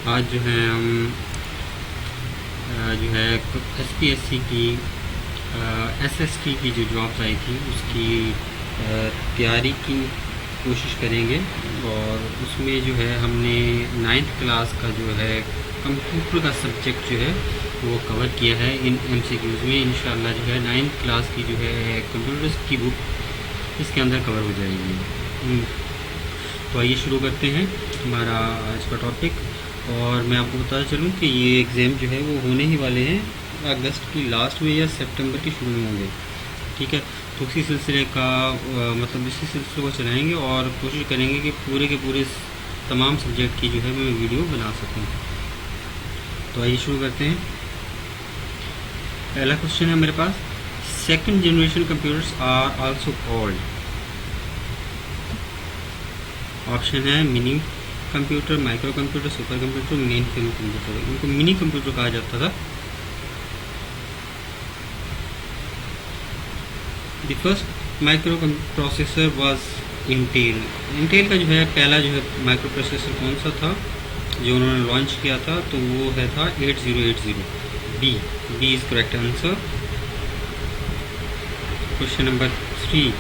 आज जो है हम जो है SPSC की SST की जो जॉब्स आई थी उसकी तैयारी की कोशिश करेंगे। और उसमें जो है हमने 9th क्लास का जो है कंप्यूटर का सब्जेक्ट जो है वो कवर किया है इन MCQs में। इंशाल्लाह जो है 9th क्लास की जो है कंप्यूटर्स की बुक इसके अंदर कवर हो जाएगी। तो आइए शुरू करते हैं हमारा आज का टॉपिक। और मैं आपको बताता चलूँ कि ये एग्ज़ाम जो है वो होने ही वाले हैं अगस्त की लास्ट में या सितंबर की शुरू में होंगे। ठीक है, तो उसी सिलसिले का मतलब इसी सिलसिले को चलाएंगे और कोशिश करेंगे कि पूरे के पूरे तमाम सब्जेक्ट की जो है मैं वीडियो बना सकूं। तो आइए शुरू करते हैं। पहला क्वेश्चन है मेरे पास, second generation computers are also called. Option है mini computer, micro computer, super computer, mainframe computer. इनको मिनी कंप्यूटर कहा जाता था। The first microprocessor was Intel. Intel का जो है पहला जो है माइक्रो प्रोसेसर कौन सा था जो उन्होंने लॉन्च किया था, तो वो है था 8080 B. B is correct answer. Question number 3,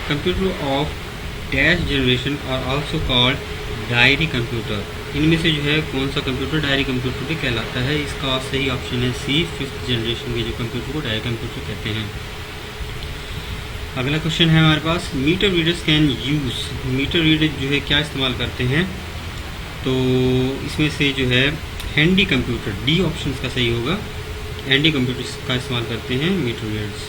computer of dash generation are also called diary computer. इनमें से जो है कौन सा कंप्यूटर डायरी कंप्यूटर भी कहलाता है? इसका सही ऑप्शन है सी, 5th जनरेशन के जो कंप्यूटर को डायरी कंप्यूटर कहते हैं। अगला क्वेश्चन है हमारे पास, meter readers can use. Meter reader जो है क्या इस्तेमाल करते हैं? तो इसमें से जो है हैंडी कंप्यूटर, डी ऑप्शन का सही होगा, हैंडी कंप्यूटर का इस्तेमाल करते हैं मीटर रीडर्स।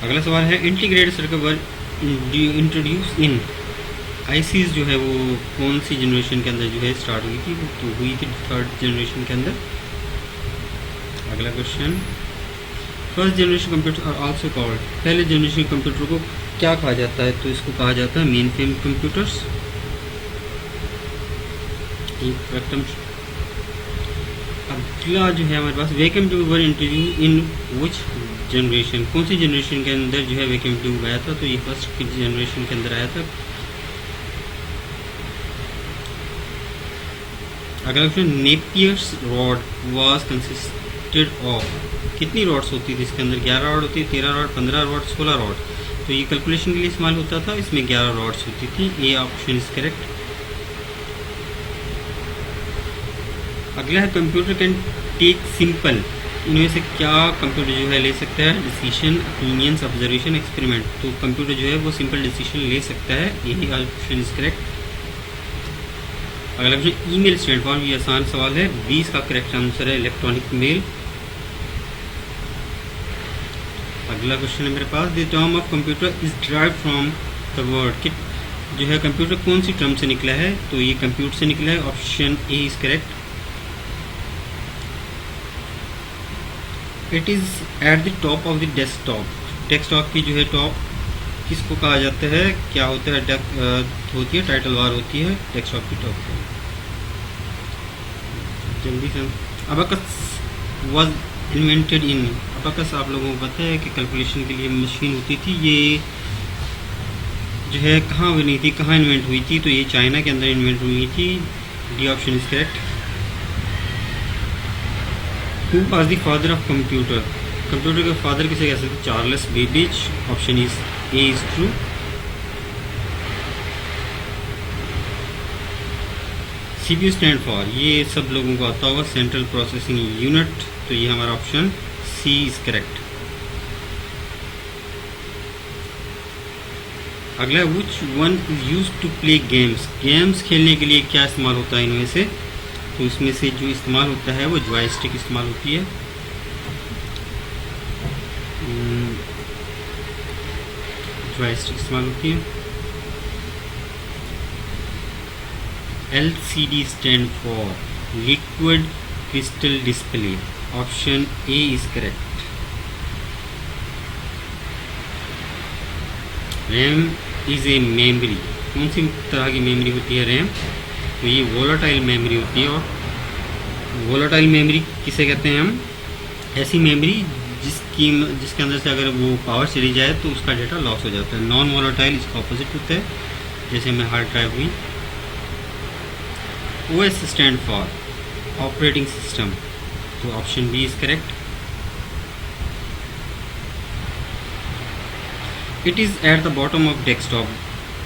अगला सवाल है, इंटीग्रेटेड सर्किट वर इंट्रोड्यूस इन। आईसीज जो है वो कौन सी जनरेशन के अंदर जो है स्टार्ट हुई थी? तो हुई थी 3rd जनरेशन के अंदर। अगला question, first generation computer are also called. पहले जनरेशन कंप्यूटर को क्या कहा जाता है? तो इसको कहा जाता है मेन फ्रेम कंप्यूटर्स। अगला जो है हमारे पास, vacuum tube were introduced in which generation. कौन सी जनरेशन के अंदर जो है वैक्यूम ट्यूब आया था? तो ये फर्स्ट जनरेशन के अंदर आया था। अगला question, Napier's rod was consisted of. कितनी रॉड्स होती थी इसके अंदर? 11 रॉड होती है, 13 रॉड, 15 रॉड, 16 रॉड। तो ये कैलकुलेशन के लिए इस्तेमाल होता था, इसमें 11 रॉड्स होती थी। ए ऑप्शन इज करेक्ट। अगला है, कंप्यूटर कैन टेक सिंपल। इनमें से क्या कंप्यूटर जो है ले सकता है? Decision, opinions, observation, experiment. तो कंप्यूटर जो है वो सिंपल डिसीजन ले सकता है। यही ऑप्शन इज करेक्ट। अगला क्वेश्चन, ईमेल स्टैंड फॉर। ये आसान सवाल है, 20 का करेक्ट आंसर है इलेक्ट्रॉनिक मेल। अगला क्वेश्चन है मेरे पास, the term of computer is derived from the word. कि जो है कंप्यूटर कौन सी टर्म से निकला है? तो ये कंप्यूटर से निकला है। Option A is correct. It is at the top of the desktop. Desktop की जो है टॉप किसको कहा जाता है? क्या होता है? होती है टाइटल बार होती है डेस्कटॉप की टॉप पर। जल्दी से, abacus was invented in. Abacus आप लोगों को पता है कि कैलकुलेशन के लिए मशीन होती थी। ये जो है कहाँ बनी थी, कहाँ इन्वेंट हुई थी? तो ये चाइना के अंदर इन्वेंट हुई थी। D option is correct. Who was the father of computer. Computer के फादर किसे कह सकते हैं? Charles Babbage. Option is a is true. CPU stand for, ये सब लोगों को आता होगा, सेंट्रल प्रोसेसिंग यूनिट। तो ये हमारा ऑप्शन सी इज करेक्ट। अगला, which one is used to play games. Games खेलने के लिए क्या इस्तेमाल होता है इनमें से? तो इसमें से जो इस्तेमाल होता है वो जॉयस्टिक इस्तेमाल होती है। जॉयस्टिक इस्तेमाल होती है। LCD stand for liquid crystal display. Option A is correct. RAM is a memory. कौन सी तरह की मेमोरी होती है रैम? तो ये वोलाटाइल मेमोरी होती है। और वोलाटाइल मेमोरी किसे कहते हैं हम? ऐसी मेमोरी जिसके अंदर से अगर वो पावर चली जाए तो उसका डेटा लॉस हो जाता है। नॉन वोलाटाइल इसका ऑपोजिट होता है, जैसे में हार्ड ड्राइव हुई। OS stand for operating system, तो option B is correct. It is at the bottom of desktop,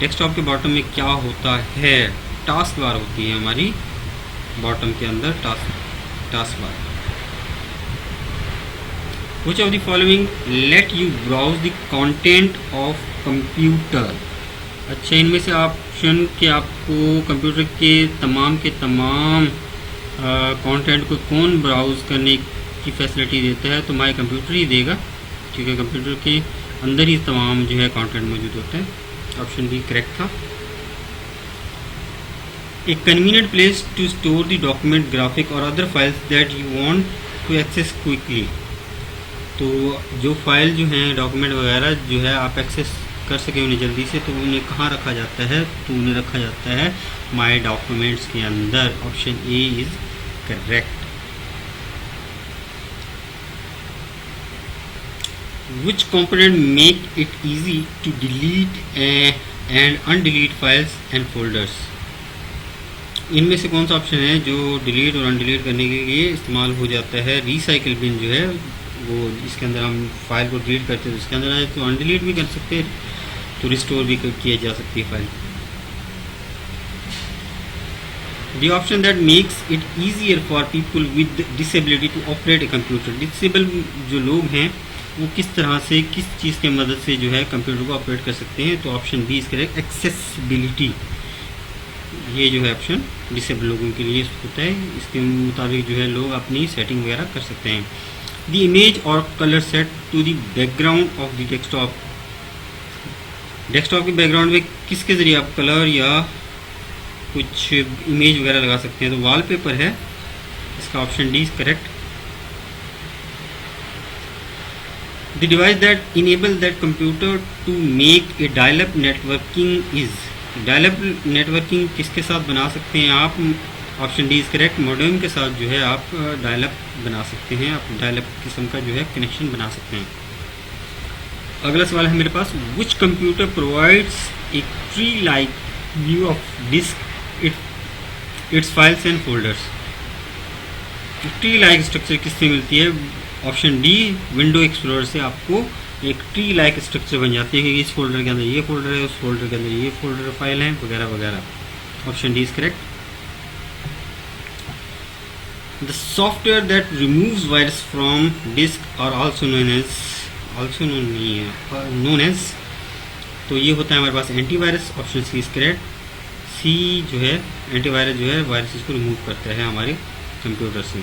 desktop के बॉटम में क्या होता है, टास्क बार होती है हमारी बॉटम के अंदर, task bar. Which of the following let you browse the content of computer. अच्छा, इनमें से ऑप्शन के आपको कंप्यूटर के तमाम कंटेंट को कौन ब्राउज करने की फैसिलिटी देता है, तो माई कंप्यूटर ही देगा, क्योंकि कंप्यूटर के अंदर ही तमाम जो है कंटेंट मौजूद होता है। ऑप्शन बी करेक्ट था। A convenient place to store the document, graphic और other files that you want to access quickly. तो जो फाइल जो हैं, डॉक्यूमेंट वगैरह जो है आप एक्सेस कर सके उन्हें जल्दी से, तो उन्हें कहाँ रखा जाता है, तो उन्हें रखा जाता है माई डॉक्यूमेंट्स के अंदर। Option A is correct. Which component make it easy to delete and undelete files and folders? इनमें से कौन सा ऑप्शन है जो डिलीट और अनडिलीट करने के लिए इस्तेमाल हो जाता है? रिसाइकिल बिन जो है वो, इसके अंदर हम फाइल को डिलीट करते हैं तो इसके अंदर आए, तो अनडिलीट भी कर सकते हैं, तो रिस्टोर भी किया जा सकती है file. The option that makes it easier for people with disability to operate a computer. Disable जो लोग हैं वो किस तरह से, किस चीज़ की मदद से जो है कंप्यूटर को ऑपरेट कर सकते हैं, तो option B is correct, accessibility. ये जो है ऑप्शन डिसेबल लोगों के लिए होता है, इसके मुताबिक जो है लोग अपनी सेटिंग वगैरह कर सकते हैं। द इमेज और colour set to the background of the desktop, desktop के बैकग्राउंड में किसके ज़रिए आप कलर या कुछ इमेज वगैरह लगा सकते हैं, तो वॉलपेपर है, इसका option D is correct. The device that enable that computer to make a dial-up networking is, dial-up networking किसके साथ बना सकते हैं आप? Option D is correct, modem के साथ जो है आप डायल-अप बना सकते हैं, आप डायल-अप किस्म का जो है कनेक्शन बना सकते हैं। अगला सवाल है मेरे पास, which computer provides a tree like view of disk its files and folders. Tree like structure किससे मिलती है? ऑप्शन डी, विंडो एक्सप्लोरर से आपको एक ट्री लाइक स्ट्रक्चर बन जाती है कि इस फोल्डर के अंदर ये फोल्डर है, उस फोल्डर के अंदर ये फोल्डर फाइल है, वगैरह वगैरह। Option D is correct. The software that removes virus from disk और आल्सो नोन एज, तो ये होता है हमारे पास antivirus. Option C is correct. C जो है एंटीवायरस जो है वायरसेस को रिमूव करता है हमारे कंप्यूटर से।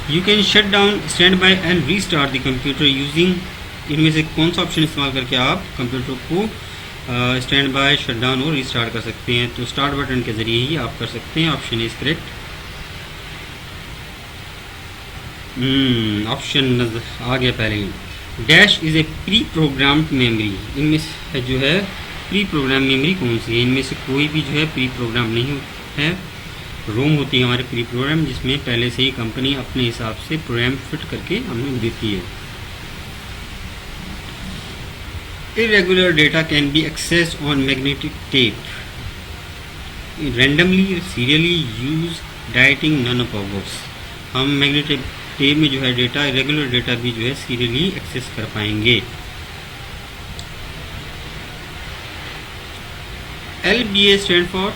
You can shut down, stand by and restart the computer using, इनमें से कौन सा ऑप्शन इस्तेमाल करके आप कंप्यूटर को स्टैंड बाय, शट डाउन और रीस्टार्ट कर सकते हैं? तो स्टार्ट बटन के जरिए ही आप कर सकते हैं। Option is correct. ऑप्शन आ गया पहले ही। Dash is a preprogrammed memory, इनमें से जो है प्री प्रोग्राम मेमोरी कौन सी है? इनमें से कोई भी जो है प्री प्रोग्राम नहीं है। रोम होती है हमारे प्री प्रोग्राम, जिसमें पहले से ही कंपनी अपने हिसाब से प्रोग्राम फिट करके हमें देती है। Irregular data can be accessed on magnetic tape, randomly, serially, use, dieting, none of above. हम मैग्नेटिक टेप में जो है डेटा, इरेगुलर डेटा भी जो है सीरियली एक्सेस कर पाएंगे। LBA स्टैंड फॉर,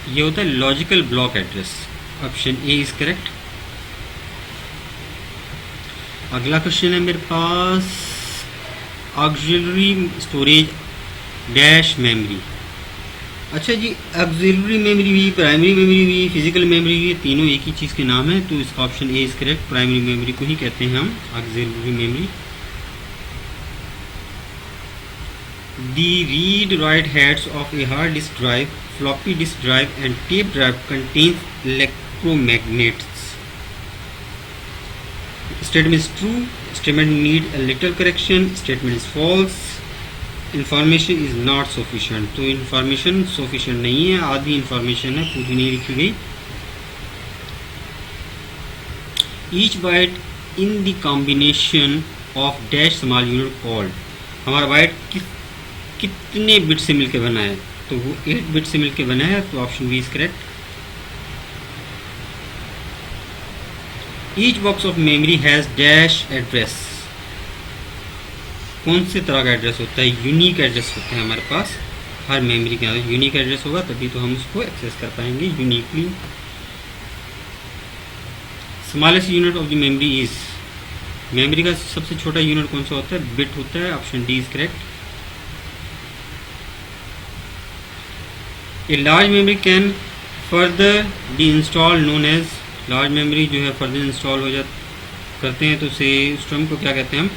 ये होता है logical block address. Option A is correct. अगला क्वेश्चन है मेरे पास, ऑक्सिलरी स्टोरेज डैश मेमोरी। अच्छा जी, ऑक्सिलरी मेमोरी भी, प्राइमरी मेमोरी भी, फिजिकल मेमोरी भी, तीनों एक ही चीज़ के नाम है, तो इसका option A is correct. Primary memory को ही कहते हैं हम auxiliary memory. The read-write heads of a hard disk drive, floppy disk drive and tape drive contains electromagnets. Statement is true, statement need a little correction, statement is false, information is not sufficient. तो information sufficient नहीं है, आधी information है, पूरी नहीं लिखी गई। Each byte in the combination of dash small unit called, हमारा byte कितने बिट से मिलकर बना है? तो वो 8 बिट से मिलकर बना है, तो option B is correct. Each box of memory has dash address. कौन से तरह का एड्रेस होता है? यूनिक एड्रेस होता है हमारे पास। हर मेमोरी के अंदर यूनिक एड्रेस होगा, तभी तो हम उसको एक्सेस कर पाएंगे uniquely. Smallest unit of the memory is, memory का सबसे छोटा यूनिट कौन सा होता है? बिट होता है। Option D is correct. A large memory can further D install known as, large memory जो है फर्दर इंस्टॉल हो करते हैं तो उसे उस टर्म को क्या कहते हैं हम?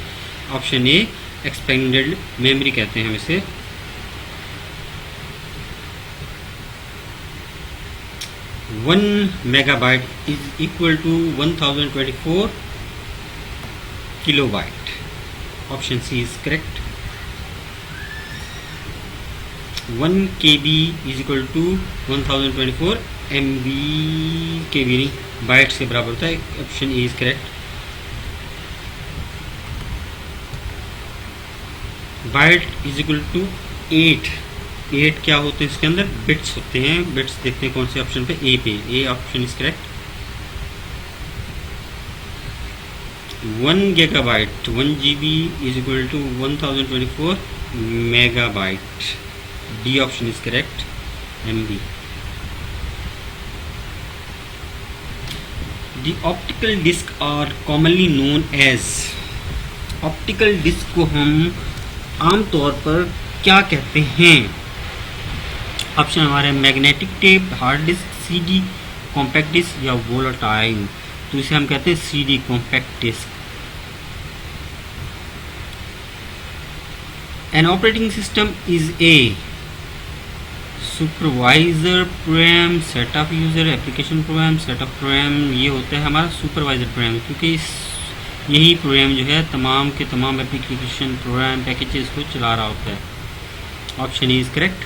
ऑप्शन ए एक्सपेंडेड मेमोरी कहते हैं हम इसे। One megabyte is equal to 1024 kilobyte. Option C is correct. 1 KB is equal to 1024 MB, KB नहीं, बाइट्स के बराबर होता है। Option A is correct. Byte is equal to 8 क्या होते हैं इसके अंदर? बिट्स होते हैं। बिट्स देखते हैं कौन से ऑप्शन पे? ए पे। A option is correct. 1 gigabyte 1 GB is equal to 1024 megabyte. D option is correct. MB। The optical disc are commonly known as, optical disc को हम आमतौर पर क्या कहते हैं? ऑप्शन हमारे magnetic tape, hard disk, CD compact disc या volatile. तो इसे हम कहते हैं CD compact disc. An operating system is a supervisor program, setup user, application program, setup programme. ये होता है हमारा सुपरवाइजर प्रोग्राम, क्योंकि यही प्रोग्राम जो है तमाम के तमाम एप्लीकेशन प्रोग्राम पैकेजेस को चला रहा होता है। Option is correct.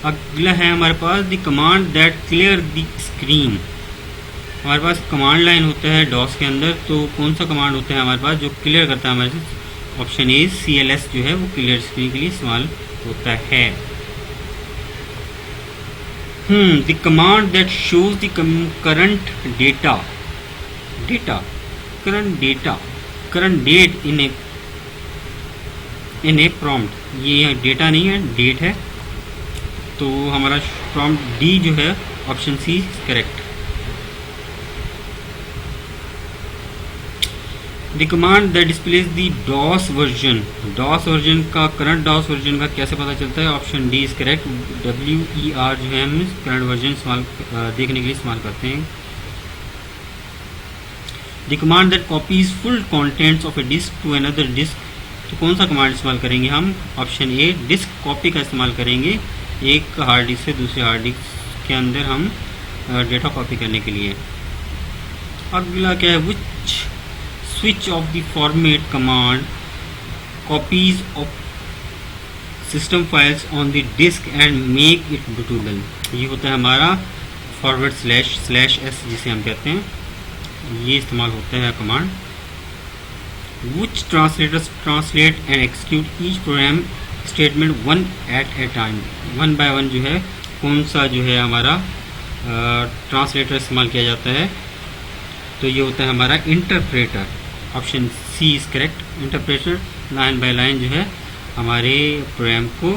अगला है हमारे पास the command that clear the screen. हमारे पास कमांड लाइन होता है डॉस के अंदर, तो कौन सा कमांड होता है हमारे पास जो क्लियर करता है हमारे से? ऑप्शन ए CLS जो है वो क्लियर स्क्रीन के लिए इस्तेमाल होता है। The command that shows the current data, current date in a prompt. ये डेटा नहीं है, डेट है, तो हमारा प्रॉम्प्ट डी जो है option C correct. The command that displays the DOS version, DOS version का, करंट डॉस वर्जन का कैसे पता चलता है? Option D is correct. WER जो है हम करंट वर्जन इस्तेमाल देखने के लिए इस्तेमाल करते हैं। The command that copies full contents of a disk to another disk, तो कौन सा कमांड इस्तेमाल करेंगे हम? ऑप्शन ए डिस्क कॉपी का इस्तेमाल करेंगे। एक हार्ड डिस्क से दूसरे हार्ड डिस्क के अंदर हम डेटा कॉपी करने के लिए। अगला क्या है? Which switch of the format command copies of system files on the disk and make it bootable. ये होता है हमारा फॉरवर्ड //s जिसे हम कहते हैं, ये इस्तेमाल होता है command. Which translators translate and execute each program statement one at a time. 1 by 1 जो है कौन सा जो है हमारा ट्रांसलेटर इस्तेमाल किया जाता है? तो ये होता है हमारा interpreter. Option C is correct. Interpreter line by line जो है हमारे प्रोग्राम को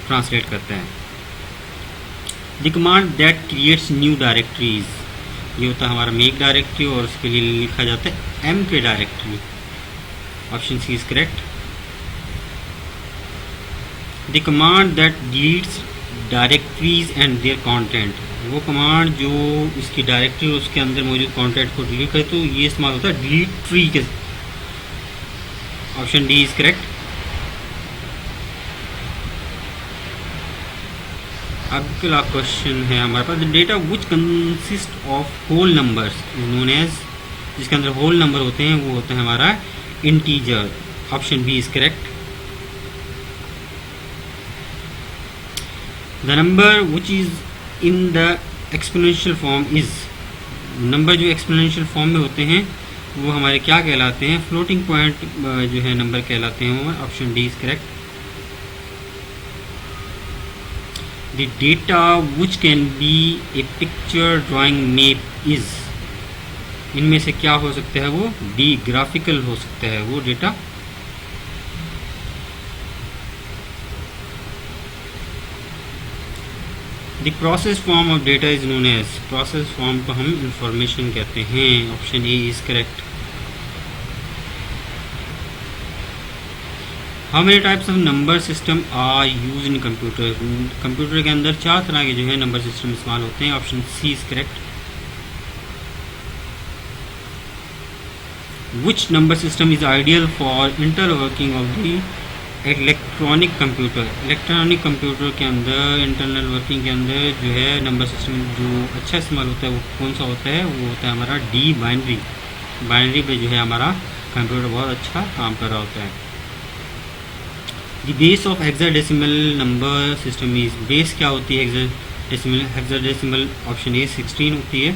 ट्रांसलेट करता है। The command that creates new directories, ये होता है हमारा मेक डायरेक्टरी और उसके लिए लिखा जाता है M के directory. Option C is correct. The command that deletes directories and their content, वो कमांड जो इसकी डायरेक्टरी और उसके अंदर मौजूद कंटेंट को डिलीट करे, तो ये इस्तेमाल होता है डिलीट ट्री के। Option D is correct. अगला क्वेश्चन है हमारे पास, the data which consist of whole numbers is known as, जिसके अंदर होल नंबर होते हैं वो होता है हमारा integer. Option B is correct. The number which is in the exponential form is, number जो एक्सपोनेंशियल फॉर्म में होते हैं वो हमारे क्या कहलाते हैं? फ्लोटिंग पॉइंट जो है नंबर कहलाते हैं। Option D is correct. The data which can be A picture drawing map is, इनमें से क्या हो सकता है वो? डी, ग्राफिकल हो सकता है वो data. The process form of data is known as, process form को हम इंफॉर्मेशन कहते हैं। Option A is correct. How many types of number system are use in computer, computer के अंदर 4 तरह के जो है नंबर सिस्टम इस्तेमाल होते हैं। Option C is correct. Which number system is ideal for interworking of the electronic computer, electronic computer के अंदर इंटरनल वर्किंग के अंदर जो है नंबर सिस्टम जो अच्छा इस्तेमाल होता है वो कौन सा होता है? वो होता है हमारा डी, बाइनरी। बाइनरी पे जो है हमारा कंप्यूटर बहुत अच्छा काम कर रहा होता है। The base of hexadecimal number system is, base क्या होती है हेक्साडेसिमल? हेक्साडेसिमल ऑप्शन ए 16 होती है।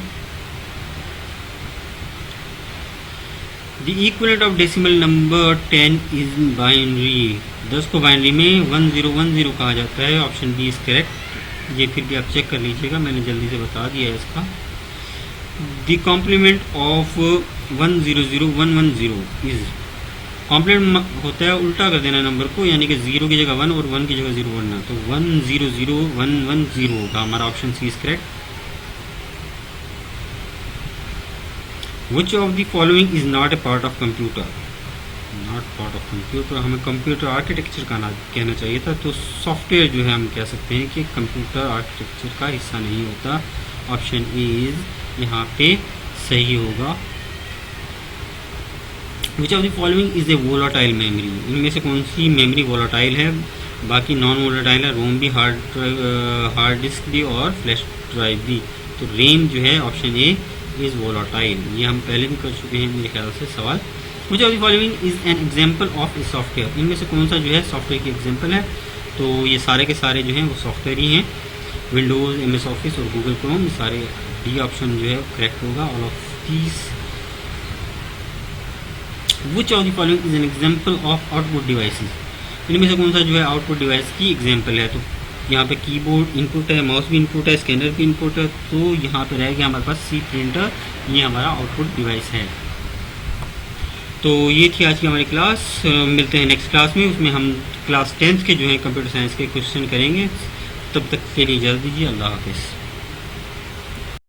The equivalent of decimal number 10 is binary, 10 को बाइनरी में 1010 कहा जाता है। Option B is correct. ये फिर भी आप चेक कर लीजिएगा, मैंने जल्दी से बता दिया है इसका। The complement of 100110 is, complement होता है उल्टा कर देना नंबर को, यानी कि 0 की जगह 1 और 1 की जगह 0 बनना, तो 100110 होगा हमारा। Option C is correct. Which of the following is not a part of computer, not part of computer, हमें कंप्यूटर आर्किटेक्चर का कहना चाहिए था, तो सॉफ्टवेयर जो है हम कह सकते हैं कि कंप्यूटर आर्किटेक्चर का हिस्सा नहीं होता। ऑप्शन ए इज यहाँ पे सही होगा। विच of the following is a volatile memory, इनमें से कौन सी मेमोरी वोलाटाइल है? बाकी नॉन वोलाटाइल है, रोम भी, हार्ड डिस्क भी और फ्लैश ड्राइव भी। तो रेम जो है ऑप्शन ए इज वोलाटाइल, ये हम पहले भी कर चुके हैं मेरे ख्याल से सवाल। विच of the following is an example of a software, इनमें से कौन सा जो है सॉफ्टवेयर की एग्जाम्पल है? तो ये सारे के सारे जो हैं वो सॉफ्टवेयर ही हैं, विंडोज़, MS ऑफिस और गूगल क्रोम, ये सारे। डी ऑप्शन जो है करेक्ट होगा, all of these. Which of the following is an example of output devices, इनमें से कौन सा जो है आउटपुट डिवाइस की एग्जाम्पल है? तो यहाँ पे कीबोर्ड इनपुट है, माउस भी इनपुट है, स्कैनर भी इनपुट है, तो यहाँ पे रह गया हमारे पास सी प्रिंटर, ये हमारा आउटपुट डिवाइस है। तो ये थी आज की हमारी क्लास। मिलते हैं नेक्स्ट क्लास में, उसमें हम क्लास 10th के जो है कंप्यूटर साइंस के क्वेश्चन करेंगे। तब तक के लिए इजाज़त दीजिए, अल्लाह हाफिज़।